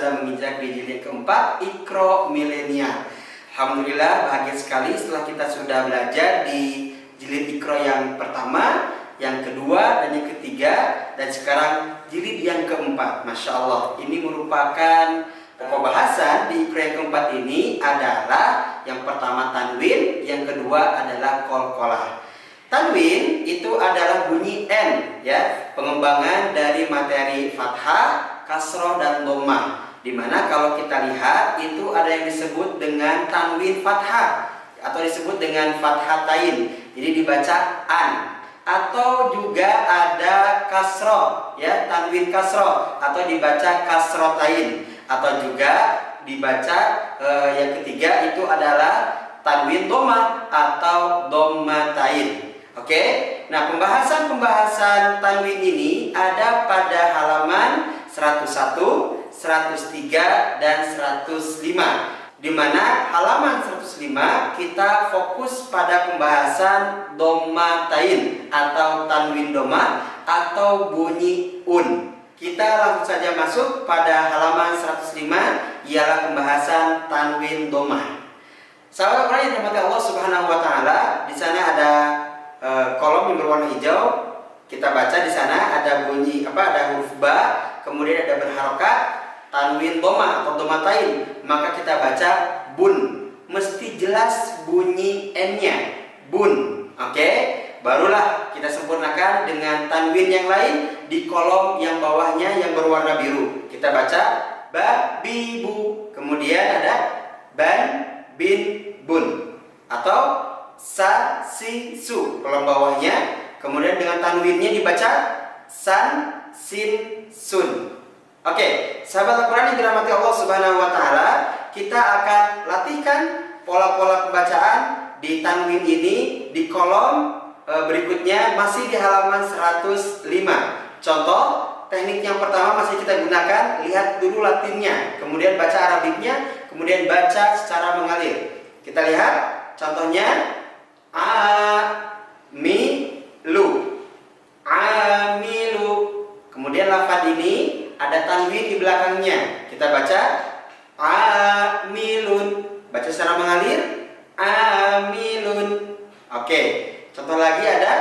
sudah menginjak di jilid keempat, Iqra Milenial. Alhamdulillah bahagia sekali setelah kita sudah belajar di jilid Iqra yang pertama, yang kedua, dan yang ketiga, dan sekarang jilid yang keempat. Masya Allah, ini merupakan pokok bahasan di Iqra yang keempat ini adalah yang pertama tanwin, yang kedua adalah qalqalah. Tanwin itu adalah bunyi N, ya, pengembangan dari materi fathah, kasroh, dan dhammah. Dimana kalau kita lihat itu ada yang disebut dengan tanwin fathah atau disebut dengan fathatain. Jadi dibaca an. Atau juga ada kasroh, ya, tanwin kasroh atau dibaca kasrotain. Atau juga dibaca yang ketiga itu adalah tanwin dhammah atau dhammatain. Oke, nah pembahasan tanwin ini ada pada halaman 101, 103, dan 105. Di mana halaman 105 kita fokus pada pembahasan dhammatain atau tanwin dhammah atau bunyi un. Kita langsung saja masuk pada halaman 105, ialah pembahasan tanwin dhammah. Sahabat Al-Quran yang dirahmati Allah Subhanahu wa taala, di sana ada kolom yang berwarna hijau. Kita baca di sana ada bunyi ada huruf ba, kemudian ada berharokat tanwin dhammah atau dhammatain, maka kita baca bun. Mesti jelas bunyi n-nya, bun. Oke, barulah kita sempurnakan dengan tanwin yang lain di kolom yang bawahnya yang berwarna biru. Kita baca ba, bi, bu, kemudian ada ban, bin, bun, atau sa, si, su kolom bawahnya, kemudian dengan tanwinnya dibaca san, sin, sun. Oke, sahabat Al-Quran yang dirahmati Allah Subhanahu wa taala, kita akan latihkan pola-pola pembacaan di tanwin ini di kolom berikutnya, masih di halaman 105. Contoh teknik yang pertama masih kita gunakan, lihat dulu latinnya, kemudian baca Arabiknya, kemudian baca secara mengalir. Kita lihat contohnya, amilu. Kemudian lafaz ini ada tanwin di belakangnya. Kita baca amilun. Baca secara mengalir, amilun. Oke, contoh lagi ada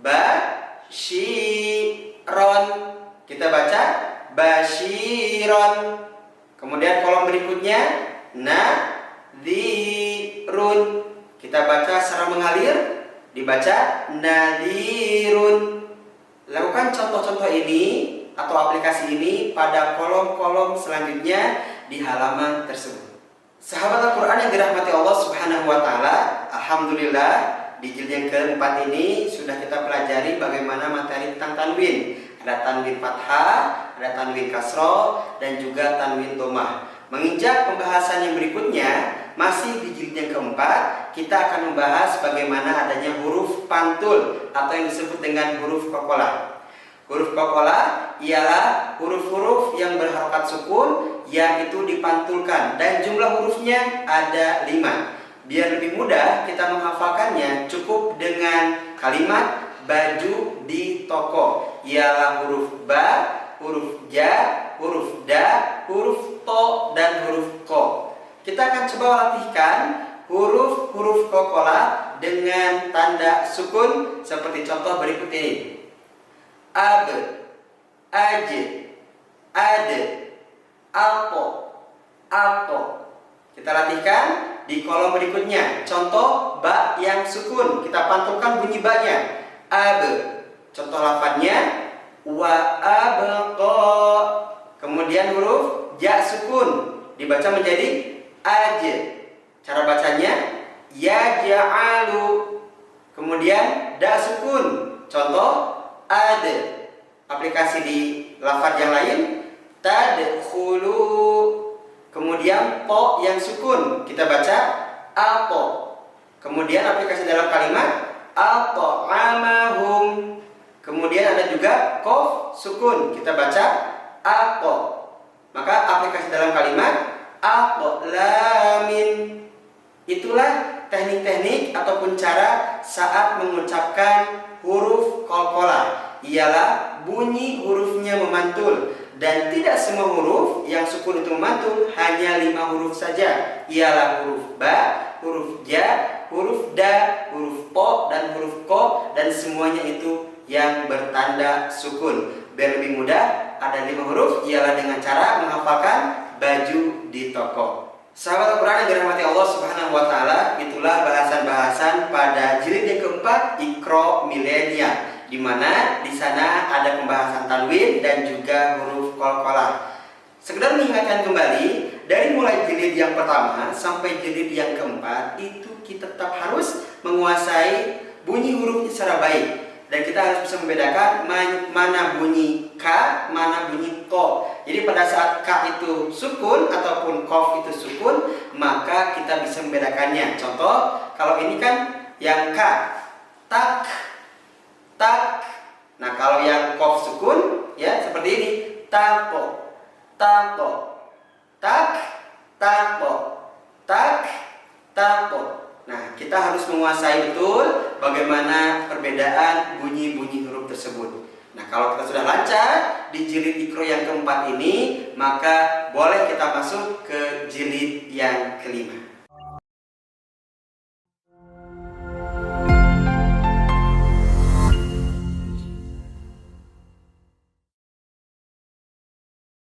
basyiron. Kita baca basyiron. Kemudian kolom berikutnya nadhirun. Kita baca secara mengalir, dibaca nadhirun. Lakukan contoh-contoh ini atau aplikasi ini pada kolom-kolom selanjutnya di halaman tersebut. Sahabat Al-Quran yang dirahmati Allah Subhanahu wa taala, alhamdulillah di jilid yang keempat ini sudah kita pelajari bagaimana materi tentang tanwin. Ada tanwin fathah, ada tanwin kasroh, dan juga tanwin dhammah. Menginjak pembahasan yang berikutnya, masih di jilid yang keempat, kita akan membahas bagaimana adanya huruf pantul atau yang disebut dengan huruf qalqalah. Huruf qalqalah ialah huruf-huruf yang berharokat sukun yang itu dipantulkan, dan jumlah hurufnya ada 5. Biar lebih mudah kita menghafalkannya, cukup dengan kalimat baju di toko, ialah huruf ba, huruf ja, huruf da, huruf to, dan huruf ko. Kita akan coba latihkan huruf-huruf qalqalah dengan tanda sukun seperti contoh berikut ini. Ab, aj, ad, alpo, alto. Kita latihkan di kolom berikutnya. Contoh ba yang sukun, kita pantulkan bunyi ba-nya. Ab. Contoh lafadznya wa abqa. Kemudian huruf ja sukun dibaca menjadi aj. Cara bacanya ya ja'alu. Kemudian da sukun. Contoh ad. Aplikasi di lafaz yang lain tadkhulu. Kemudian po yang sukun kita baca apo. Kemudian aplikasi dalam kalimat at'amahum. Kemudian ada juga qaf sukun kita baca apo. Maka aplikasi dalam kalimat aqlamin. Itulah teknik-teknik ataupun cara saat mengucapkan huruf qalqalah, ialah bunyi hurufnya memantul, dan tidak semua huruf yang sukun itu memantul hanya 5 huruf saja, ialah huruf ba, huruf ja, huruf da, huruf po, dan huruf ko, dan semuanya itu yang bertanda sukun. Biar lebih mudah, ada 5 huruf, ialah dengan cara menghafalkan baju di toko. Sahabat Al-Quran yang dirahmati Allah Subhanahu wa Ta'ala, itulah bahasan-bahasan pada jilid yang keempat Iqra Millennial, di mana di sana ada pembahasan tanwin dan juga huruf qalqalah. Sekedar mengingatkan kembali, dari mulai jilid yang pertama sampai jilid yang keempat itu kita tetap harus menguasai bunyi huruf secara baik. Dan kita harus bisa membedakan mana bunyi K, mana bunyi Ko. Jadi pada saat K itu sukun ataupun Kof itu sukun, maka kita bisa membedakannya. Contoh, kalau ini kan yang K, tak, tak. Nah kalau yang Kof sukun, ya seperti ini, tako, tako, tak, tako, tak, tako. Nah, kita harus menguasai betul bagaimana perbedaan bunyi-bunyi huruf tersebut. Nah, kalau kita sudah lancar di jilid Iqra yang keempat ini, maka boleh kita masuk ke jilid yang kelima.